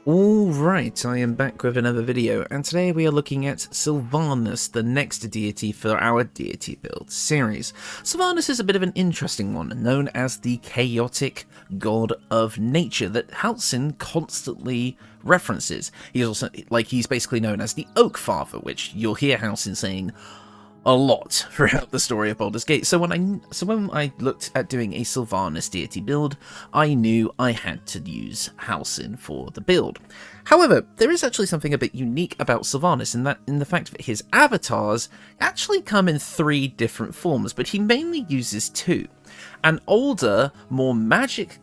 Alright, I am back with another video, and today we are looking at Silvanus, the next deity for our deity build series. Silvanus is a bit of an interesting one, known as the chaotic god of nature that Halsin constantly references. He's basically known as the Oak Father, which you'll hear Halsin saying a lot throughout the story of Baldur's Gate. So when I looked at doing a Silvanus deity build, I knew I had to use Halsin for the build. However, there is actually something a bit unique about Silvanus in the fact that his avatars actually come in 3 different forms, but he mainly uses 2. An older, more magic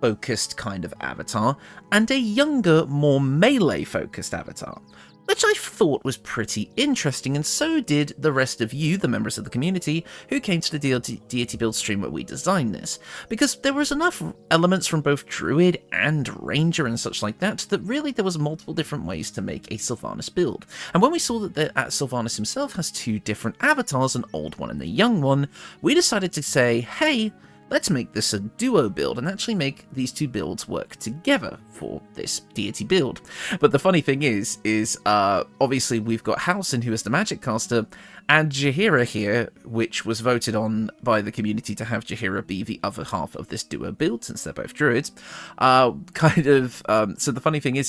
focused kind of avatar, and a younger, more melee focused avatar, which I thought was pretty interesting, and so did the rest of you, the members of the community, who came to the deity build stream where we designed this, because there was enough elements from both Druid and Ranger and such like that really there was multiple different ways to make a Silvanus build. And when we saw that Silvanus himself has 2 different avatars, an old one and a young one, we decided to say, hey, let's make this a duo build and actually make these 2 builds work together for this deity build. But the funny thing is obviously we've got Halsin, who is the magic caster, and Jaheira here, which was voted on by the community to have Jaheira be the other half of this duo build, since they're both druids. So the funny thing is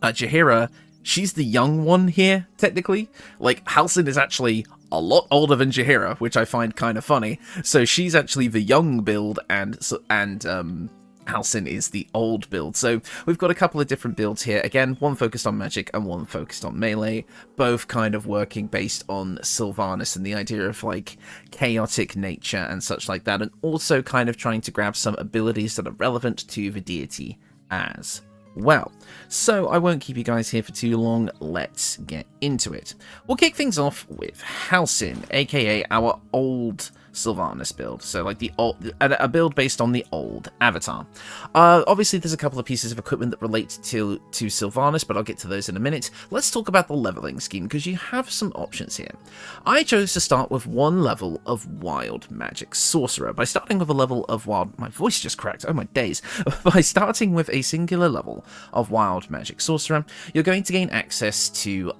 Jaheira, she's the young one here, technically. Like, Halsin is actually a lot older than Jaheira, which I find kind of funny. So she's actually the young build, and Halsin is the old build. So we've got a couple of different builds here. Again, one focused on magic and one focused on melee, both kind of working based on Silvanus and the idea of, like, chaotic nature and such like that, and also kind of trying to grab some abilities that are relevant to the deity as well. So I won't keep you guys here for too long, let's get into it. We'll kick things off with Halsin, aka our old Silvanus build, so like a build based on the old avatar. Obviously there's a couple of pieces of equipment that relate to Silvanus, but I'll get to those in a minute. Let's talk about the leveling scheme, because you have some options here. I chose to start with 1 level of Wild Magic Sorcerer. By starting with a level of my voice just cracked, oh my days. By starting with a singular level of Wild Magic Sorcerer, you're going to gain access to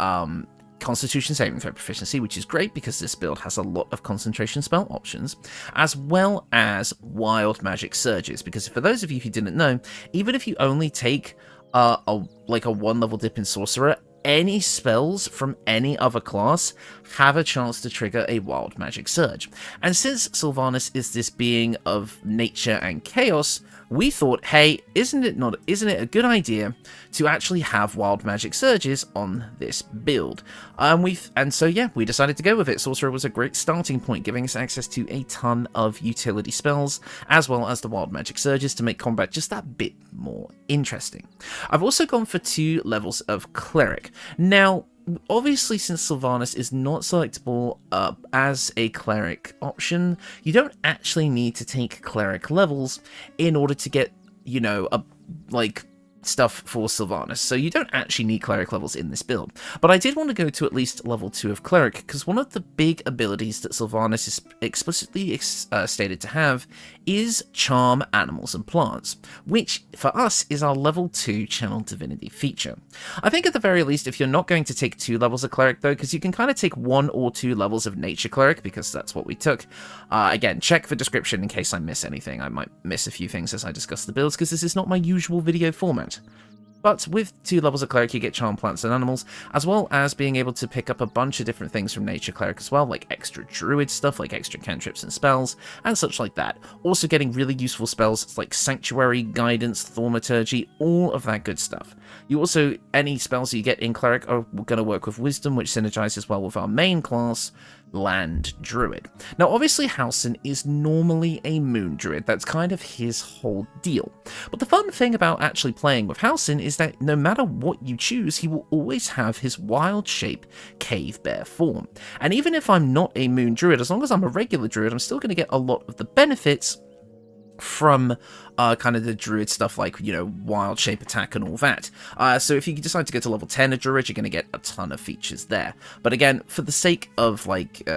Constitution saving throw proficiency, which is great because this build has a lot of concentration spell options, as well as wild magic surges, because for those of you who didn't know, even if you only take a 1 level dip in Sorcerer, any spells from any other class have a chance to trigger a wild magic surge. And since Silvanus is this being of nature and chaos, we thought, hey, isn't it a good idea to actually have wild magic surges on this build? So we decided to go with it. Sorcerer was a great starting point, giving us access to a ton of utility spells, as well as the wild magic surges to make combat just that bit more interesting. I've also gone for 2 levels of Cleric. Now, obviously, since Silvanus is not selectable as a Cleric option, you don't actually need to take Cleric levels in order to get, stuff for Silvanus, so you don't actually need Cleric levels in this build. But I did want to go to at least level 2 of Cleric, because one of the big abilities that Silvanus is explicitly stated to have is Charm Animals and Plants, which for us is our level 2 Channel Divinity feature. I think at the very least, if you're not going to take 2 levels of Cleric though, because you can kind of take 1 or 2 levels of Nature Cleric, because that's what we took. Again, check the description in case I miss anything. I might miss a few things as I discuss the builds, because this is not my usual video format. But with 2 levels of Cleric, you get Charm Plants and Animals, as well as being able to pick up a bunch of different things from Nature Cleric as well, like extra Druid stuff, like extra cantrips and spells, and such like that. Also getting really useful spells like Sanctuary, Guidance, Thaumaturgy, all of that good stuff. Any spells that you get in Cleric are going to work with Wisdom, which synergizes well with our main class, Land Druid. Now, obviously, Halsin is normally a Moon Druid. That's kind of his whole deal. But the fun thing about actually playing with Halsin is that no matter what you choose, he will always have his wild shape Cave Bear form. And even if I'm not a Moon Druid, as long as I'm a regular Druid, I'm still going to get a lot of the benefits from kind of the Druid stuff like, you know, Wild Shape Attack and all that. So if you decide to go to level 10 of Druid, you're going to get a ton of features there. But again, for the sake of, like,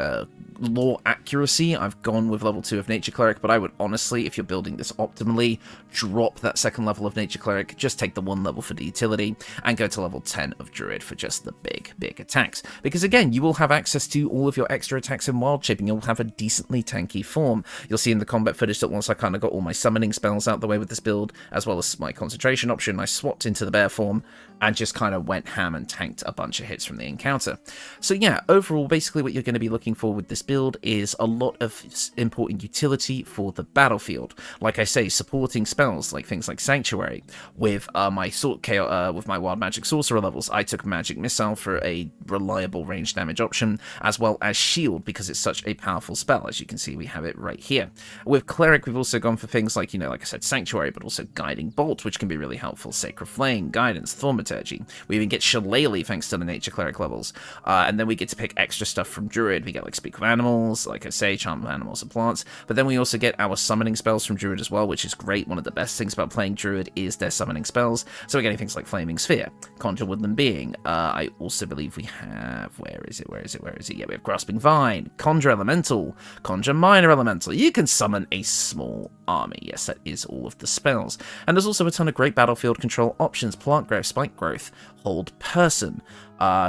lore accuracy, I've gone with level 2 of Nature Cleric, but I would honestly, if you're building this optimally, drop that second level of Nature Cleric, just take the 1 level for the utility, and go to level 10 of Druid for just the big attacks. Because again, you will have access to all of your extra attacks in Wild Shape, and you'll have a decently tanky form. You'll see in the combat footage that once I kind of got all my summoning spells out the way with this build, as well as my concentration option, I swapped into the bear form, and just kind of went ham and tanked a bunch of hits from the encounter. So yeah, overall, basically what you're going to be looking for with this build is a lot of important utility for the battlefield. Like I say, supporting spells like things like Sanctuary. With with my Wild Magic Sorcerer levels, I took Magic Missile for a reliable range damage option, as well as Shield because it's such a powerful spell. As you can see, we have it right here. With Cleric, we've also gone for things like, you know, like I said, Sanctuary, but also Guiding Bolt, which can be really helpful. Sacred Flame, Guidance, Thaumaturgy. We even get Shillelagh thanks to the Nature Cleric levels. And then we get to pick extra stuff from Druid. We get like Speak with Animals, like I say, Charm of Animals and Plants. But then we also get our summoning spells from Druid as well, which is great. One of the best things about playing Druid is their summoning spells. So we're getting things like Flaming Sphere, Conjure Woodland Being. I also believe we have, where is it? Yeah, we have Grasping Vine, Conjure Elemental, Conjure Minor Elemental. You can summon a small army. Yes, that is all of the spells. And there's also a ton of great battlefield control options: Plant Growth, Spike Growth, Hold Person.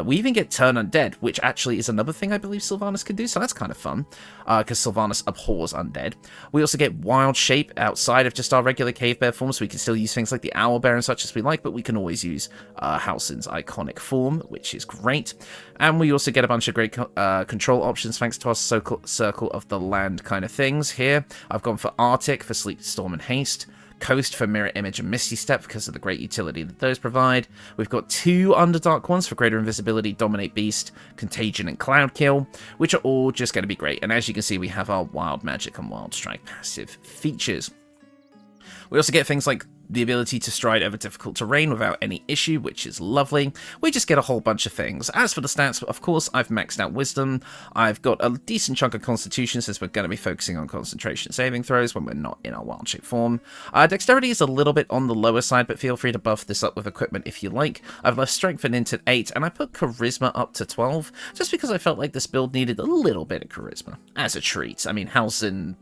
We even get Turn Undead, which actually is another thing I believe Silvanus can do, so that's kind of fun, because Silvanus abhors undead. We also get Wild Shape outside of just our regular Cave Bear form, so we can still use things like the Owl Bear and such as we like, but we can always use Halsin's iconic form, which is great. And we also get a bunch of great control options thanks to our Circle of the Land kind of things here. I've gone for Arctic for Sleep, Storm, and Haste. Coast for Mirror Image and Misty Step because of the great utility that those provide. We've got 2 Underdark ones for greater invisibility, Dominate Beast, Contagion, and Cloud Kill, which are all just going to be great. And as you can see, we have our Wild Magic and Wild Strike passive features. We also get things like the ability to stride over difficult terrain without any issue, which is lovely. We just get a whole bunch of things. As for the stats, of course, I've maxed out Wisdom. I've got a decent chunk of Constitution, since we're going to be focusing on concentration saving throws when we're not in our Wild Shape form. Dexterity is a little bit on the lower side, but feel free to buff this up with equipment if you like. I've left Strength and Int at 8, and I put Charisma up to 12, just because I felt like this build needed a little bit of Charisma, as a treat. I mean, Halsin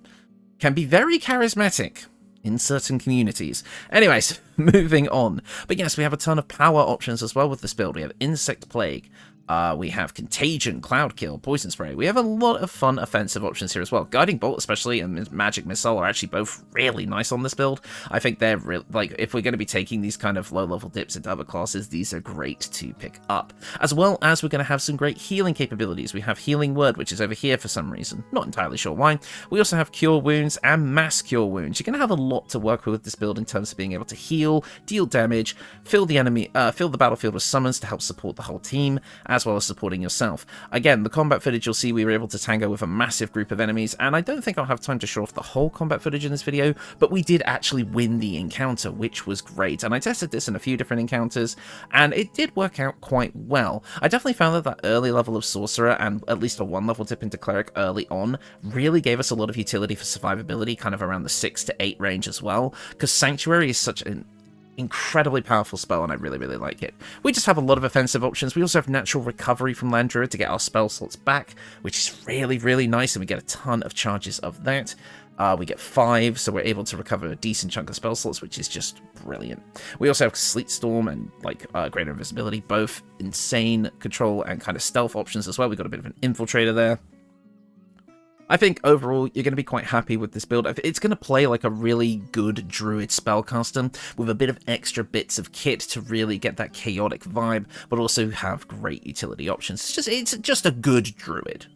can be very charismatic in certain communities. Anyways, moving on. But yes, we have a ton of power options as well with this build. We have Insect Plague, we have Contagion, Cloud Kill, Poison Spray. We have a lot of fun offensive options here as well. Guiding Bolt especially and Magic Missile are actually both really nice on this build. I think they're like, if we're going to be taking these kind of low level dips into other classes, these are great to pick up. As well as we're going to have some great healing capabilities. We have Healing Word, which is over here for some reason. Not entirely sure why. We also have Cure Wounds and Mass Cure Wounds. You're going to have a lot to work with this build in terms of being able to heal, deal damage, fill the battlefield with summons to help support the whole team, as well as supporting yourself. Again, the combat footage, you'll see we were able to tango with a massive group of enemies, and I don't think I'll have time to show off the whole combat footage in this video, but we did actually win the encounter, which was great. And I tested this in a few different encounters, and it did work out quite well. I definitely found that early level of Sorcerer, and at least a 1 level dip into Cleric early on, really gave us a lot of utility for survivability, kind of around the 6 to 8 range as well, because Sanctuary is such an incredibly powerful spell, and I really like it. We just have a lot of offensive options. We also have natural recovery from Land Druid to get our spell slots back, which is really nice, and we get a ton of charges of that. We get 5, so we're able to recover a decent chunk of spell slots, which is just brilliant. We also have Sleet Storm and like greater invisibility, both insane control and kind of stealth options as well. We've got a bit of an infiltrator there. I think overall you're going to be quite happy with this build. It's going to play like a really good Druid spellcaster with a bit of extra bits of kit to really get that chaotic vibe, but also have great utility options. It's just a good Druid.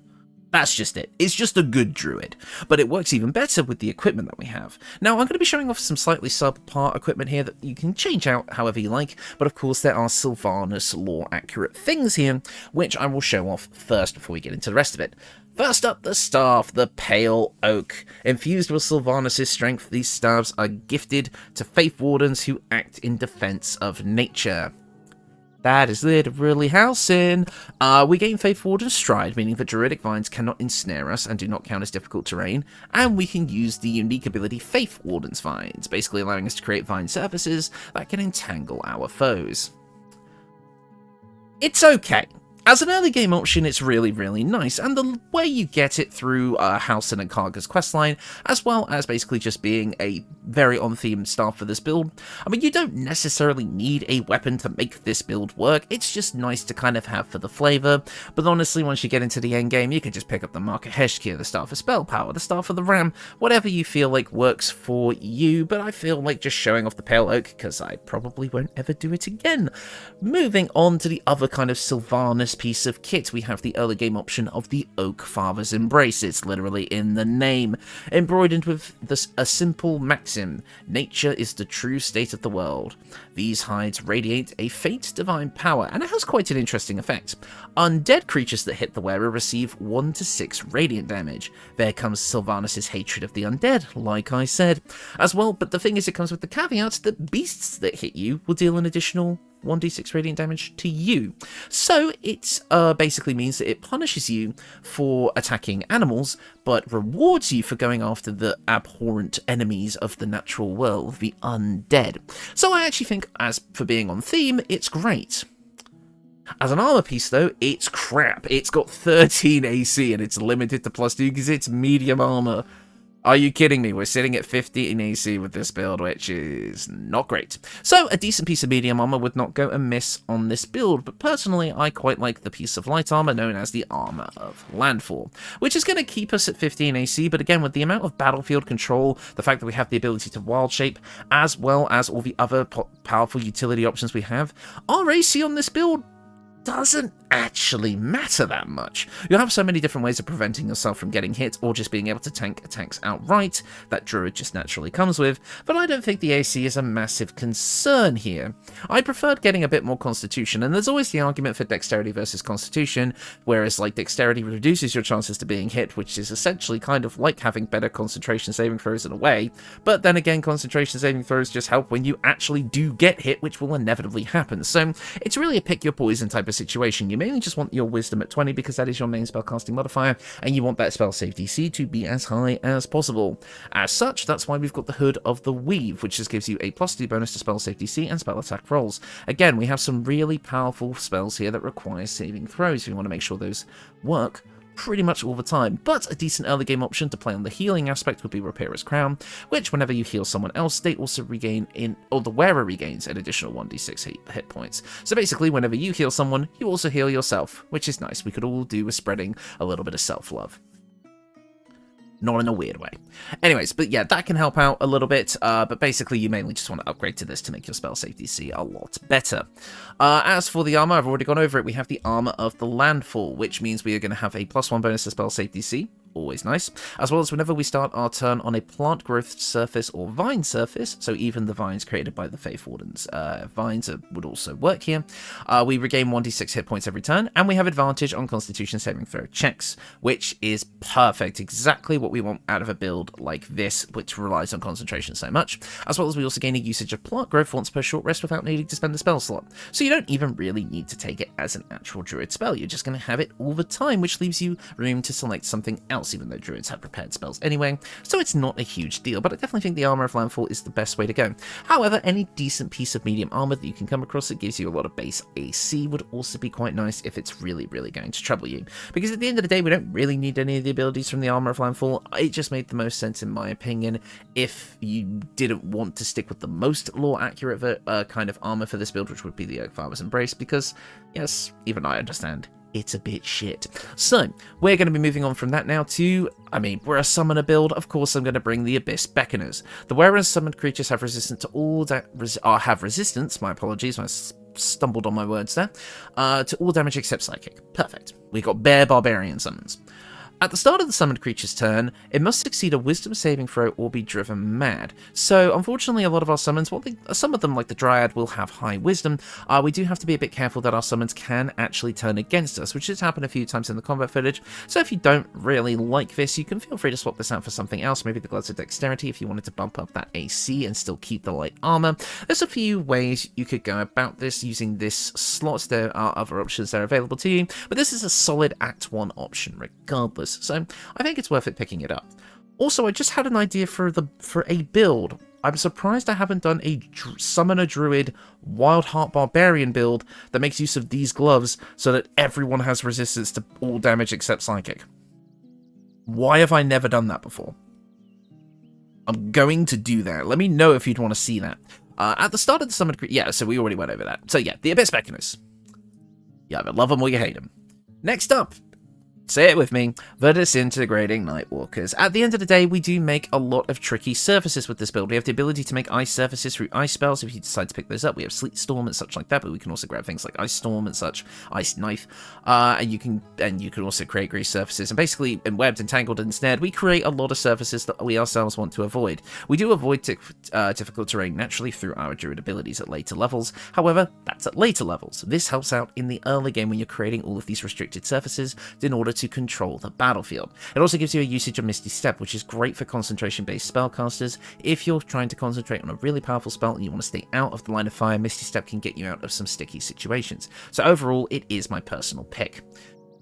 That's just it. It's just a good Druid. But it works even better with the equipment that we have. Now, I'm going to be showing off some slightly subpar equipment here that you can change out however you like, but of course there are Silvanus lore-accurate things here, which I will show off first before we get into the rest of it. First up, the staff, the Pale Oak. Infused with Silvanus' strength, these staves are gifted to Faith Wardens who act in defense of nature. That is literally Halsin. We gain Faith Warden Stride, meaning that Druidic Vines cannot ensnare us and do not count as difficult terrain, and we can use the unique ability Faith Warden's Vines, basically allowing us to create vine surfaces that can entangle our foes. It's okay. As an early game option, it's really, really nice, and the way you get it through Halsin and Karga's questline, as well as basically just being a very on-theme start for this build. I mean, you don't necessarily need a weapon to make this build work, it's just nice to kind of have for the flavour, but honestly, once you get into the end game, you can just pick up the Mark of Heshkir, the Staff of Spell Power, the Staff of the Ram, whatever you feel like works for you, but I feel like just showing off the Pale Oak, because I probably won't ever do it again. Moving on to the other kind of Silvanus piece of kit, we have the early game option of the Oak Father's Embrace. It's literally in the name, embroidered with a simple maxim: nature is the true state of the world. These hides radiate a faint divine power, and it has quite an interesting effect. Undead creatures that hit the wearer receive 1 to 6 radiant damage. There comes Silvanus' hatred of the undead, like I said, as well, but the thing is, it comes with the caveat that beasts that hit you will deal an additional 1d6 radiant damage to you. So it basically means that it punishes you for attacking animals, but rewards you for going after the abhorrent enemies of the natural world, the undead. So I actually think, as for being on theme, it's great. As an armor piece, though, it's crap. It's got 13 AC and it's limited to +2 because it's medium armor. Are you kidding me? We're sitting at 15 AC with this build, which is not great. So, a decent piece of medium armor would not go amiss on this build, but personally, I quite like the piece of light armor known as the Armour of Landfall, which is going to keep us at 15 AC, but again, with the amount of battlefield control, the fact that we have the ability to wild shape, as well as all the other powerful utility options we have, our AC on this build doesn't actually matter that much. You'll have so many different ways of preventing yourself from getting hit or just being able to tank attacks outright that Druid just naturally comes with, but I don't think the AC is a massive concern here. I preferred getting a bit more Constitution, and there's always the argument for Dexterity versus Constitution, whereas like Dexterity reduces your chances to being hit, which is essentially kind of like having better concentration saving throws in a way, but then again, concentration saving throws just help when you actually do get hit, which will inevitably happen, so it's really a pick your poison type of situation. You mainly just want your wisdom at 20 because that is your main spellcasting modifier, and you want that spell save DC to be as high as possible. As such, that's why we've got the Hood of the Weave, which just gives you a +2 bonus to spell save DC and spell attack rolls. Again, we have some really powerful spells here that require saving throws if you want to make sure those work pretty much all the time, but a decent early game option to play on the healing aspect would be Repairer's Crown, which whenever you heal someone else, they also regain or the wearer regains an additional 1d6 hit points. So basically, whenever you heal someone, you also heal yourself, which is nice. We could all do with spreading a little bit of self-love. Not in a weird way. Anyways, but yeah, that can help out a little bit, but basically you mainly just want to upgrade to this to make your spell save DC a lot better. As for the armor, I've already gone over it. We have the Armour of the Landfall, which means we are going to have a +1 bonus to spell save DC, always nice, as well as whenever we start our turn on a plant growth surface or vine surface, so even the vines created by the Faith Warden's vines would also work here, we regain 1d6 hit points every turn, and we have advantage on Constitution saving throw checks, which is perfect, exactly what we want out of a build like this, which relies on concentration so much, as well as we also gain a usage of plant growth once per short rest without needing to spend a spell slot, so you don't even really need to take it as an actual Druid spell, you're just going to have it all the time, which leaves you room to select something else, even though Druids have prepared spells anyway, so it's not a huge deal, but I definitely think the Armour of Landfall is the best way to go. However, any decent piece of medium armor that you can come across that gives you a lot of base AC would also be quite nice if it's really, really going to trouble you, because at the end of the day, we don't really need any of the abilities from the Armour of Landfall. It just made the most sense in my opinion if you didn't want to stick with the most lore accurate kind of armor for this build, which would be the Oak Father's Embrace, because yes, even I understand it's a bit shit. So, we're going to be moving on from that now to, we're a summoner build, of course I'm going to bring the Abyss Beckoners. The wearer and summoned creatures have resistance to all my apologies, I stumbled on my words there, to all damage except psychic. Perfect. We got Bear Barbarian summons. At the start of the summoned creature's turn, it must succeed a wisdom saving throw or be driven mad. So, unfortunately, a lot of our summons, some of them, like the Dryad, will have high wisdom. We do have to be a bit careful that our summons can actually turn against us, which has happened a few times in the combat footage. So if you don't really like this, you can feel free to swap this out for something else, maybe the Gloves of Dexterity if you wanted to bump up that AC and still keep the light armor. There's a few ways you could go about this using this slot. There are other options that are available to you, but this is a solid Act 1 option regardless. So I think it's worth it picking it up. Also, I just had an idea for a build. I'm surprised I haven't done a Summoner Druid Wild Heart Barbarian build that makes use of these gloves so that everyone has resistance to all damage except Psychic. Why have I never done that before? I'm going to do that. Let me know if you'd want to see that. At the start of the Summoned Creature... Yeah, so we already went over that. So yeah, the Abyss Mechanist. You either love them or you hate them. Next up, say it with me, the Disintegrating Nightwalkers. At the end of the day, we do make a lot of tricky surfaces with this build. We have the ability to make ice surfaces through ice spells if you decide to pick those up. We have Sleet Storm and such like that, but we can also grab things like Ice Storm and such, Ice Knife, and you can also create grease surfaces. And basically, in Webbed, Entangled, and Snared, we create a lot of surfaces that we ourselves want to avoid. We do avoid difficult terrain naturally through our Druid abilities at later levels. However, that's at later levels. This helps out in the early game when you're creating all of these restricted surfaces in order to control the battlefield. It also gives you a usage of Misty Step, which is great for concentration-based spellcasters. If you're trying to concentrate on a really powerful spell and you want to stay out of the line of fire, Misty Step can get you out of some sticky situations. So overall, it is my personal pick.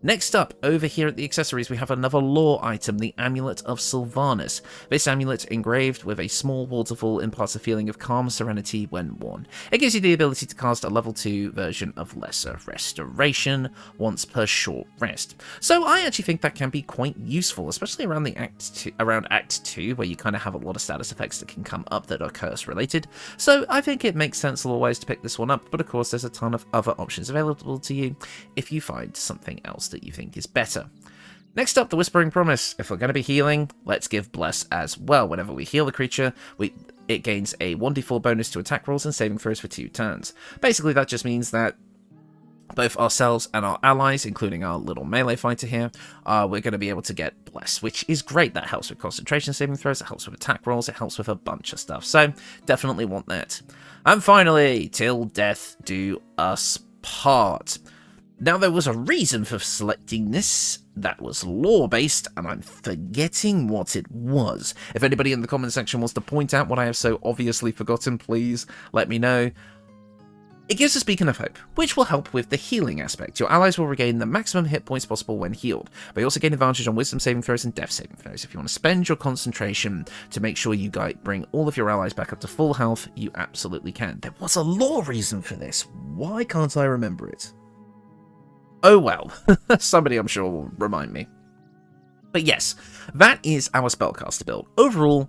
Next up, over here at the accessories, we have another lore item, the Amulet of Silvanus. This amulet, engraved with a small waterfall, imparts a feeling of calm serenity when worn. It gives you the ability to cast a level 2 version of Lesser Restoration once per short rest. So I actually think that can be quite useful, especially around Act 2, where you kind of have a lot of status effects that can come up that are curse related. So I think it makes sense always to pick this one up, but of course there's a ton of other options available to you if you find something else that you think is better. Next up, the Whispering Promise. If we're going to be healing, let's give Bless as well. Whenever we heal the creature, it gains a 1d4 bonus to attack rolls and saving throws for 2 turns. Basically, that just means that both ourselves and our allies, including our little melee fighter here, we're going to be able to get Bless, which is great. That helps with concentration saving throws, it helps with attack rolls, it helps with a bunch of stuff. So, definitely want that. And finally, Till Death Do Us Part. Now, there was a reason for selecting this that was lore-based, and I'm forgetting what it was. If anybody in the comment section wants to point out what I have so obviously forgotten, please let me know. It gives us Beacon of Hope, which will help with the healing aspect. Your allies will regain the maximum hit points possible when healed, but you also gain advantage on wisdom saving throws and death saving throws. If you want to spend your concentration to make sure you bring all of your allies back up to full health, you absolutely can. There was a lore reason for this. Why can't I remember it? Oh well, somebody I'm sure will remind me. But yes, that is our spellcaster build. Overall,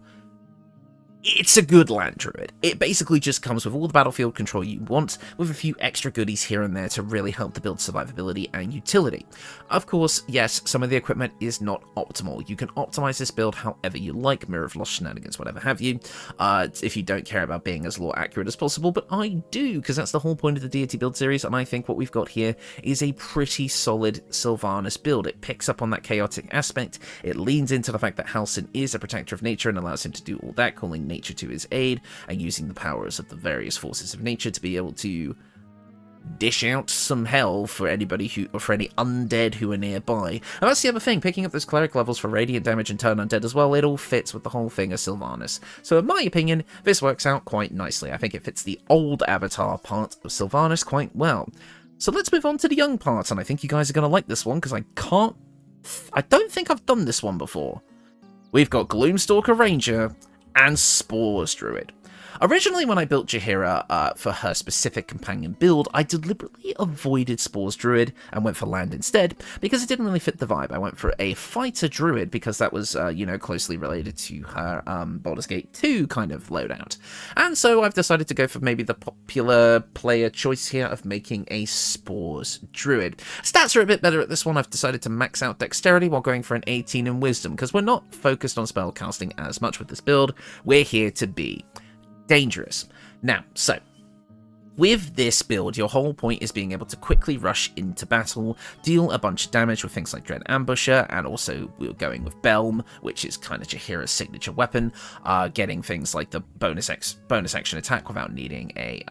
it's a good land druid. It basically just comes with all the battlefield control you want, with a few extra goodies here and there to really help the build survivability and utility. Of course, yes, some of the equipment is not optimal. You can optimize this build however you like, Mirror of Lost shenanigans, whatever have you, if you don't care about being as lore accurate as possible, but I do, because that's the whole point of the Deity build series, and I think what we've got here is a pretty solid Silvanus build. It picks up on that chaotic aspect, it leans into the fact that Halsin is a protector of nature and allows him to do all that, calling nature to his aid and using the powers of the various forces of nature to be able to dish out some hell for anybody or for any undead who are nearby. And that's the other thing, picking up those cleric levels for radiant damage and turn undead as well, it all fits with the whole thing of Silvanus. So in my opinion, this works out quite nicely. I think it fits the old avatar part of Silvanus quite well. So let's move on to the young part, and I think you guys are going to like this one because I don't think I've done this one before. We've got Gloom Stalker Ranger and Spores Druid. Originally, when I built Jaheira for her specific companion build, I deliberately avoided Spores Druid and went for land instead, because it didn't really fit the vibe. I went for a Fighter Druid, because that was, closely related to her Baldur's Gate 2 kind of loadout. And so I've decided to go for maybe the popular player choice here of making a Spores Druid. Stats are a bit better at this one. I've decided to max out Dexterity while going for an 18 in Wisdom, because we're not focused on spellcasting as much with this build. We're here to be dangerous. Now, so With this build, your whole point is being able to quickly rush into battle, deal a bunch of damage with things like Dread Ambusher, and also we're going with Belm, which is kind of Jaheira's signature weapon, getting things like the bonus action attack without needing a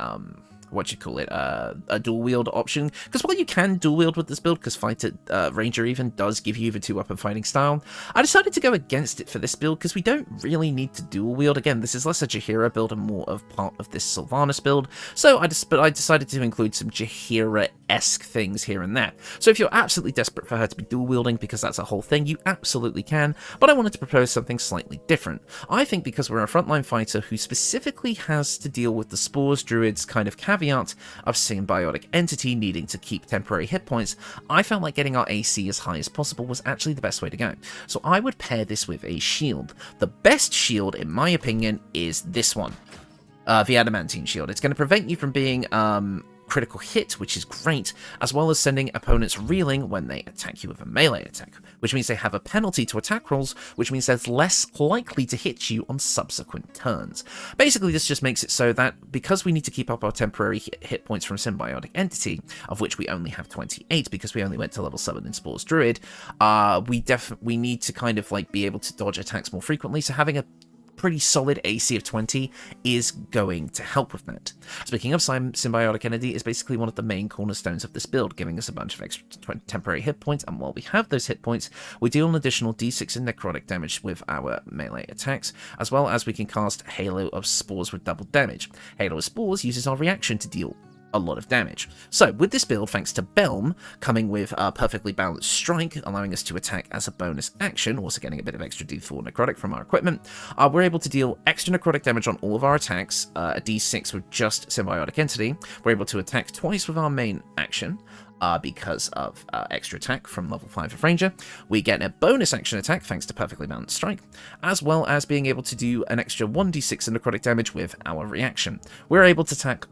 a dual wield option, because while you can dual wield with this build, because Fighter Ranger even does give you the 2-weapon fighting style, I decided to go against it for this build because we don't really need to dual wield. Again, this is less a Jaheira build and more of part of this Silvanus build, so I decided to include some Jaheira-esque things here and there. So if you're absolutely desperate for her to be dual wielding, because that's a whole thing, you absolutely can, but I wanted to propose something slightly different. I think because we're a frontline fighter who specifically has to deal with the Spores Druid's kind of caveat of symbiotic entity needing to keep temporary hit points, I felt like getting our AC as high as possible was actually the best way to go. So I would pair this with a shield. The best shield, in my opinion, is this one. The Adamantine Shield. It's going to prevent you from being critical hit, which is great, as well as sending opponents reeling when they attack you with a melee attack, which means they have a penalty to attack rolls, which means they're less likely to hit you on subsequent turns. Basically, this just makes it so that because we need to keep up our temporary hit points from Symbiotic Entity, of which we only have 28 because we only went to level 7 in Spores Druid, we need to kind of like be able to dodge attacks more frequently, so having a pretty solid AC of 20 is going to help with that. Speaking of, Symbiotic Entity is basically one of the main cornerstones of this build, giving us a bunch of extra temporary hit points, and while we have those hit points, we deal an additional d6 in necrotic damage with our melee attacks, as well as we can cast Halo of Spores with double damage. Halo of Spores uses our reaction to deal a lot of damage. So with this build, thanks to Belm coming with a perfectly balanced strike, allowing us to attack as a bonus action, also getting a bit of extra d4 necrotic from our equipment, we're able to deal extra necrotic damage on all of our attacks, a d6 with just Symbiotic Entity. We're able to attack twice with our main action, because of extra attack from level 5 of Ranger. We get a bonus action attack thanks to Perfectly Balanced Strike, as well as being able to do an extra 1d6 in necrotic damage with our reaction. We're able to attack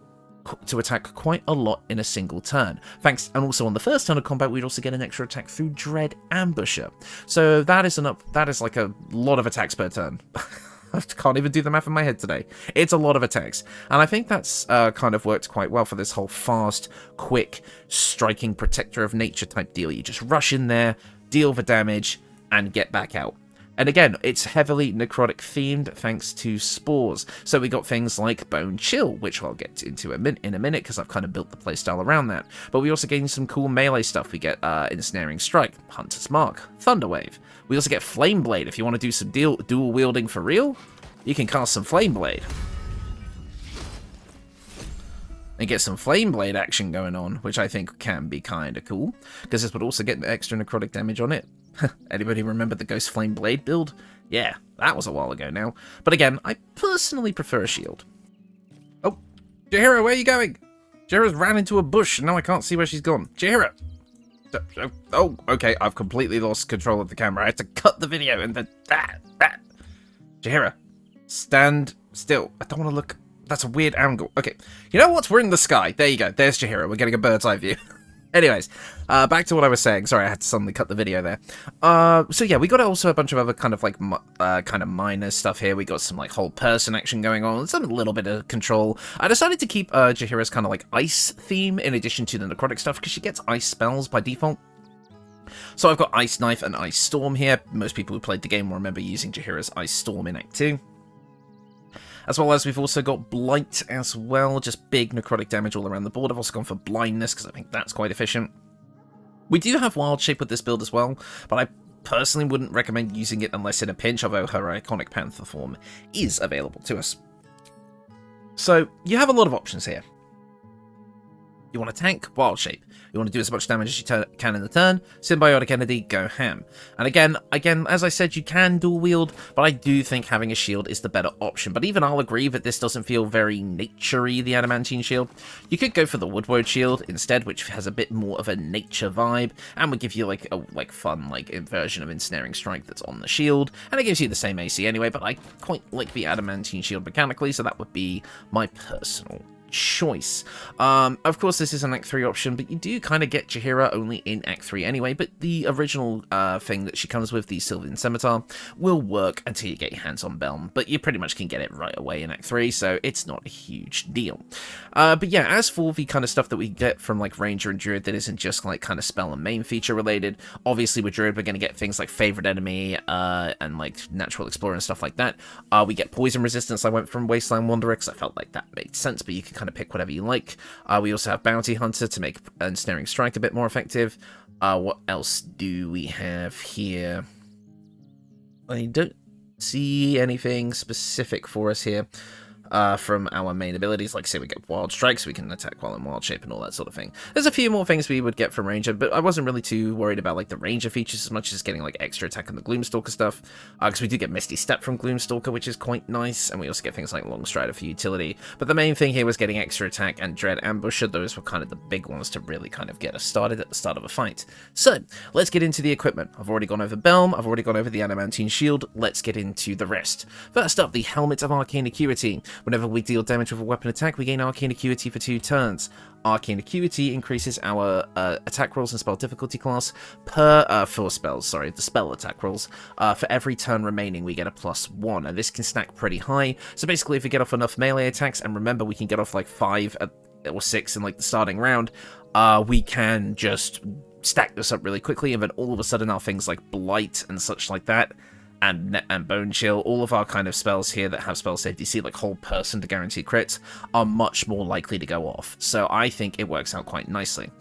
quite a lot in a single turn. Thanks, and also on the first turn of combat, we'd also get an extra attack through Dread Ambusher. So that is like a lot of attacks per turn. I can't even do the math in my head today. It's a lot of attacks. And I think that's kind of worked quite well for this whole fast, quick, striking protector of nature type deal. You just rush in there, deal the damage, and get back out. And again, it's heavily necrotic themed thanks to Spores. So we got things like Bone Chill, which I'll get into in a minute because I've kind of built the playstyle around that. But we also gain some cool melee stuff. We get Ensnaring Strike, Hunter's Mark, Thunderwave. We also get Flame Blade. If you want to do some dual wielding for real, you can cast some Flame Blade. And get some Flame Blade action going on, which I think can be kind of cool, because this would also get extra necrotic damage on it. Anybody remember the Ghost Flame Blade build? Yeah, that was a while ago now. But again, I personally prefer a shield. Oh, Jaheira, where are you going? Jaheira's ran into a bush, and now I can't see where she's gone. Jaheira! Oh, okay, I've completely lost control of the camera. I had to cut the video and then... Jaheira, stand still. I don't want to look... That's a weird angle. Okay, you know what? We're in the sky. There you go. There's Jaheira. We're getting a bird's eye view. Anyways, back to what I was saying. Sorry, I had to suddenly cut the video there. So yeah, we got also a bunch of other kind of like kind of minor stuff here. We got some like whole person action going on, some little bit of control. I decided to keep Jaheira's kind of like ice theme in addition to the necrotic stuff because she gets ice spells by default. So I've got Ice Knife and Ice Storm here. Most people who played the game will remember using Jaheira's Ice Storm in Act 2. As well as we've also got Blight as well, just big necrotic damage all around the board. I've also gone for Blindness because I think that's quite efficient. We do have Wild Shape with this build as well, but I personally wouldn't recommend using it unless in a pinch, although her iconic Panther form is available to us. So you have a lot of options here. You want to tank? Wild Shape. You want to do as much damage as you can in the turn? Symbiotic Entity, go ham. And again, as I said, you can dual wield, but I do think having a shield is the better option. But even I'll agree that this doesn't feel very nature-y, the Adamantine Shield. You could go for the Woodwode Shield instead, which has a bit more of a nature vibe, and would give you like a fun version of Ensnaring Strike that's on the shield, and it gives you the same AC anyway, but I quite like the Adamantine Shield mechanically, so that would be my personal choice. Of course, this is an Act 3 option, but you do kind of get Jaheira only in Act 3 anyway, but the original thing that she comes with, the Sylvan Scimitar, will work until you get your hands on Belm, but you pretty much can get it right away in Act 3, so it's not a huge deal. But yeah, as for the kind of stuff that we get from like Ranger and Druid that isn't just like kind of spell and main feature related, obviously with Druid we're going to get things like Favorite Enemy and like Natural Explorer and stuff like that. We get Poison Resistance. I went from Wasteland Wanderer because I felt like that made sense, but you can kind of pick whatever you like. We also have Bounty Hunter to make Ensnaring Strike a bit more effective. What else do we have here? I don't see anything specific for us here. From our main abilities, like say we get Wild Strike, so we can attack while in Wild Shape and all that sort of thing. There's a few more things we would get from Ranger, but I wasn't really too worried about like the Ranger features as much as getting like extra attack on the Gloomstalker stuff, because we do get Misty Step from Gloomstalker, which is quite nice, and we also get things like Long Strider for utility. But the main thing here was getting extra attack and Dread Ambusher. Those were kind of the big ones to really kind of get us started at the start of a fight. So let's get into the equipment. I've already gone over Belm, I've already gone over the Adamantine Shield. Let's get into the rest. First up, the Helmet of Arcane Acuity. Whenever we deal damage with a weapon attack, we gain Arcane Acuity for 2 turns. Arcane Acuity increases our attack rolls and spell difficulty class per for spells, sorry, the spell attack rolls. For every turn remaining, we get a +1, and this can stack pretty high. So basically, if we get off enough melee attacks, and remember, we can get off like 5 or 6 in like the starting round, we can just stack this up really quickly, and then all of a sudden, our things like Blight and such like that, and Bone Chill, all of our kind of spells here that have spell save DC, like Hold Person to guarantee crits, are much more likely to go off. So I think it works out quite nicely.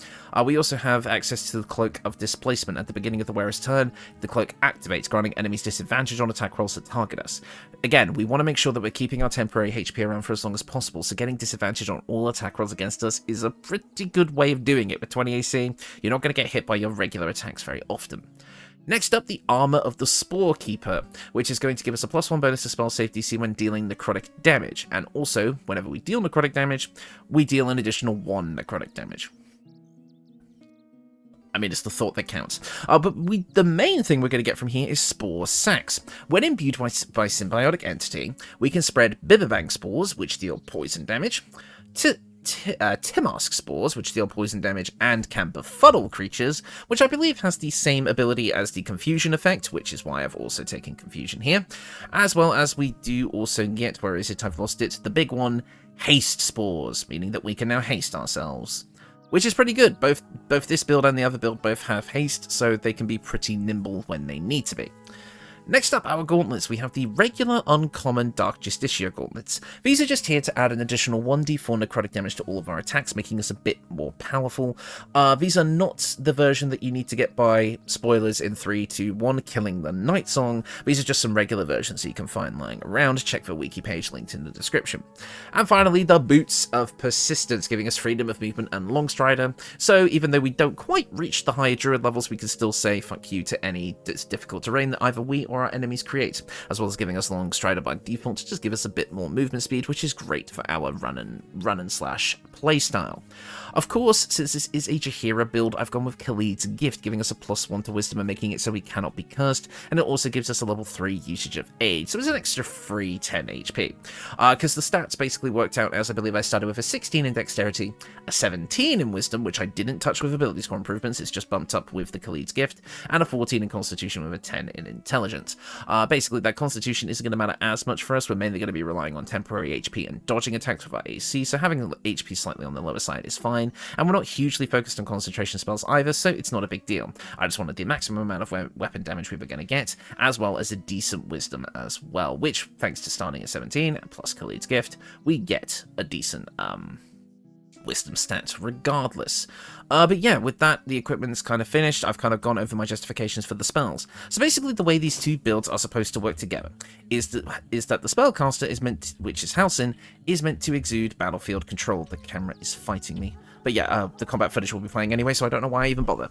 We also have access to the Cloak of Displacement. At the beginning of the wearer's turn, the cloak activates, granting enemies disadvantage on attack rolls that target us. Again, we want to make sure that we're keeping our temporary HP around for as long as possible, so getting disadvantage on all attack rolls against us is a pretty good way of doing it. With 20 AC, you're not going to get hit by your regular attacks very often. Next up, the Armour of the Spore Keeper, which is going to give us a +1 bonus to spell save DC when dealing necrotic damage, and also, whenever we deal necrotic damage, we deal an additional 1 necrotic damage. I mean, it's the thought that counts. But the main thing we're going to get from here is Spore Sacs. When imbued by Symbiotic Entity, we can spread Bibibank Spores, which deal poison damage, Timask Spores, which deal poison damage and can befuddle creatures, which I believe has the same ability as the Confusion effect, which is why I've also taken Confusion here, as well as we do also get, where is it, I've lost it, the big one, Haste Spores, meaning that we can now haste ourselves, which is pretty good. Both this build and the other build both have haste, so they can be pretty nimble when they need to be. Next up, our gauntlets. We have the regular uncommon Dark Justicia gauntlets. These are just here to add an additional 1d4 necrotic damage to all of our attacks, making us a bit more powerful. These are not the version that you need to get by, spoilers, in 3, 2, 1, killing the Night Song. These are just some regular versions that you can find lying around. Check the wiki page linked in the description. And finally, the Boots of Persistence, giving us freedom of movement and Long Strider. So even though we don't quite reach the higher Druid levels, we can still say fuck you to any difficult terrain that either we or our enemies create, as well as giving us Long Strider by default to just give us a bit more movement speed, which is great for our run and slash playstyle. Of course, since this is a Jaheira build, I've gone with Khalid's Gift, giving us a +1 to Wisdom and making it so we cannot be cursed, and it also gives us a level 3 usage of Aid, so it's an extra free 10 HP. Because the stats basically worked out as I believe I started with a 16 in Dexterity, a 17 in Wisdom, which I didn't touch with ability score improvements, it's just bumped up with the Khalid's Gift, and a 14 in Constitution with a 10 in Intelligence. Basically, that Constitution isn't going to matter as much for us. We're mainly going to be relying on temporary HP and dodging attacks with our AC, so having HP slightly on the lower side is fine, and we're not hugely focused on concentration spells either, so it's not a big deal. I just wanted the maximum amount of weapon damage we were going to get, as well as a decent Wisdom as well, which, thanks to starting at 17, plus Khalid's Gift, we get a decent Wisdom stat regardless. But yeah, with that, the equipment's kind of finished. I've kind of gone over my justifications for the spells. So basically, the way these two builds are supposed to work together is that the spellcaster is meant, which is Halsin, is meant to exude battlefield control. The camera is fighting me. But yeah, the combat footage will be playing anyway, so I don't know why I even bother.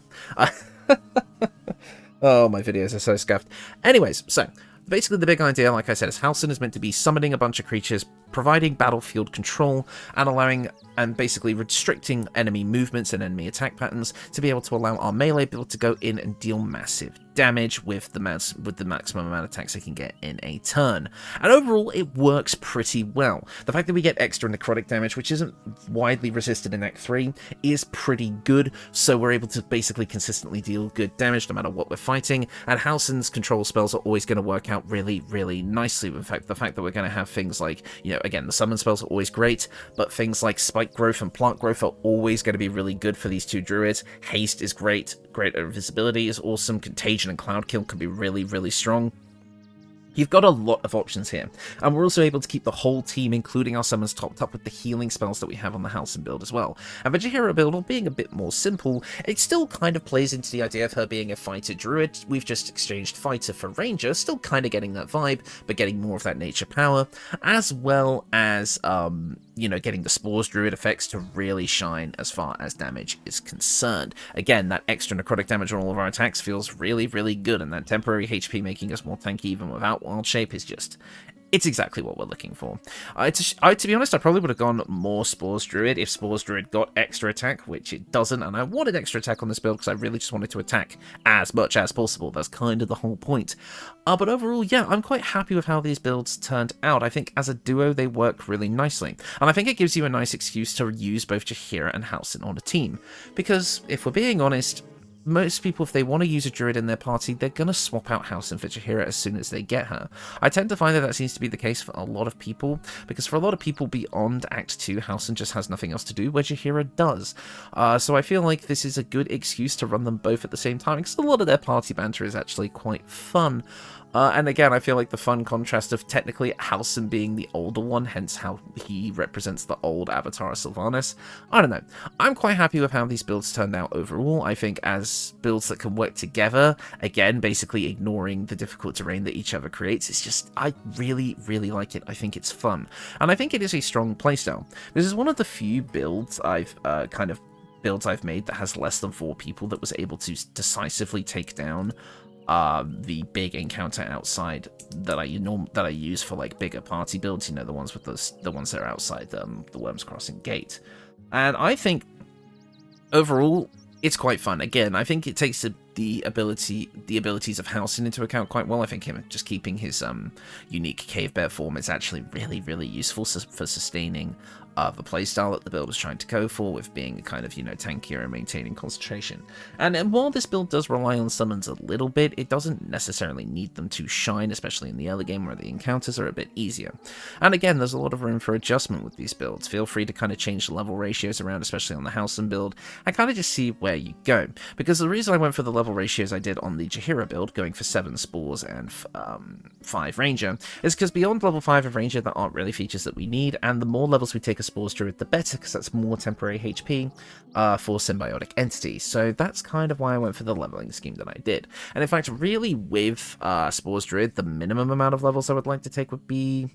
Oh, my videos are so scuffed. Anyways, so basically the big idea, like I said, is Halsin is meant to be summoning a bunch of creatures providing battlefield control and allowing and basically restricting enemy movements and enemy attack patterns to be able to allow our melee build to go in and deal massive damage with the maximum amount of attacks they can get in a turn. And overall, it works pretty well. The fact that we get extra necrotic damage, which isn't widely resisted in Act 3, is pretty good, so we're able to basically consistently deal good damage no matter what we're fighting, and Halsin's control spells are always going to work out really, really nicely. In fact, the fact that we're going to have things like, you know, again, the summon spells are always great, but things like spike growth and plant growth are always going to be really good for these two druids. Haste is great, invisibility is awesome, contagion and cloud kill can be really, really strong. You've got a lot of options here, and we're also able to keep the whole team, including our summons, topped up with the healing spells that we have on the Halsin build as well. And the Jaheira build, while being a bit more simple, it still kind of plays into the idea of her being a fighter druid. We've just exchanged fighter for ranger, still kind of getting that vibe, but getting more of that nature power, as well as, you know, getting the Spores druid effects to really shine as far as damage is concerned. Again, that extra necrotic damage on all of our attacks feels really, really good, and that temporary HP making us more tanky even without wild shape is just, it's exactly what we're looking for. To be honest, I probably would have gone more Spores Druid if Spores Druid got extra attack, which it doesn't, and I wanted extra attack on this build because I really just wanted to attack as much as possible. That's kind of the whole point. But overall, yeah, I'm quite happy with how these builds turned out. I think as a duo, they work really nicely, and I think it gives you a nice excuse to use both Jaheira and Halsin on a team, because if we're being honest, most people, if they want to use a druid in their party, they're going to swap out Halsin for Jaheira as soon as they get her. I tend to find that that seems to be the case for a lot of people, because for a lot of people beyond Act 2, Halsin just has nothing else to do, where Jaheira does. So I feel like this is a good excuse to run them both at the same time, because a lot of their party banter is actually quite fun. And again, I feel like the fun contrast of technically Halsin being the older one, hence how he represents the old avatar of Silvanus. I don't know. I'm quite happy with how these builds turned out overall. I think as builds that can work together, again, basically ignoring the difficult terrain that each other creates, it's just, I really, really like it. I think it's fun. And I think it is a strong playstyle. This is one of the few builds I've made that has less than 4 people that was able to decisively take down the big encounter outside that I use for like bigger party builds, you know, the ones with the ones that are outside the Worms Crossing gate. And I think overall it's quite fun. Again, I think it takes the abilities of Halsin into account quite well. I think him just keeping his unique cave bear form is actually really, really useful for sustaining the playstyle that the build is trying to go for, with being kind of, you know, tankier and maintaining concentration. And while this build does rely on summons a little bit, it doesn't necessarily need them to shine, especially in the early game where the encounters are a bit easier. And again, there's a lot of room for adjustment with these builds. Feel free to kind of change the level ratios around, especially on the Halsin build, and kind of just see where you go. Because the reason I went for the level ratios I did on the Jaheira build, going for 7 Spores and 5 Ranger, is because beyond level 5 of Ranger, there aren't really features that we need, and the more levels we take a Spores Druid, the better, because that's more temporary HP for symbiotic entities. So that's kind of why I went for the leveling scheme that I did. And in fact, really with Spores Druid, the minimum amount of levels I would like to take would be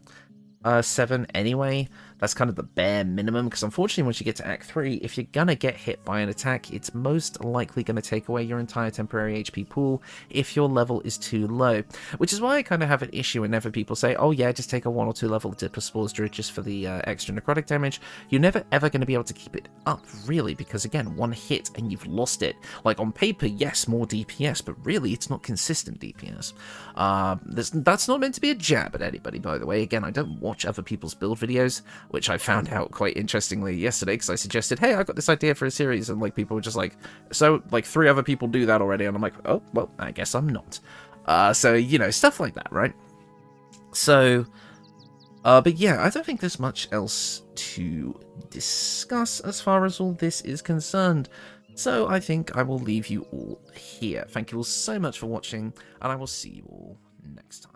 7 anyway. That's kind of the bare minimum, because unfortunately once you get to Act 3, if you're gonna get hit by an attack, it's most likely gonna take away your entire temporary HP pool if your level is too low. Which is why I kind of have an issue whenever people say, oh yeah, just take a 1 or 2 level dip of Spores Druid just for the extra necrotic damage. You're never ever going to be able to keep it up, really, because again, 1 hit and you've lost it. Like on paper, yes, more DPS, but really it's not consistent DPS. That's not meant to be a jab at anybody, by the way. Again, I don't watch other people's build videos, which I found out quite interestingly yesterday, because I suggested, hey, I got this idea for a series, and like people were just like, so like 3 other people do that already, and I'm like, oh, well, I guess I'm not. So, you know, stuff like that, right? So, but yeah, I don't think there's much else to discuss as far as all this is concerned. So I think I will leave you all here. Thank you all so much for watching, and I will see you all next time.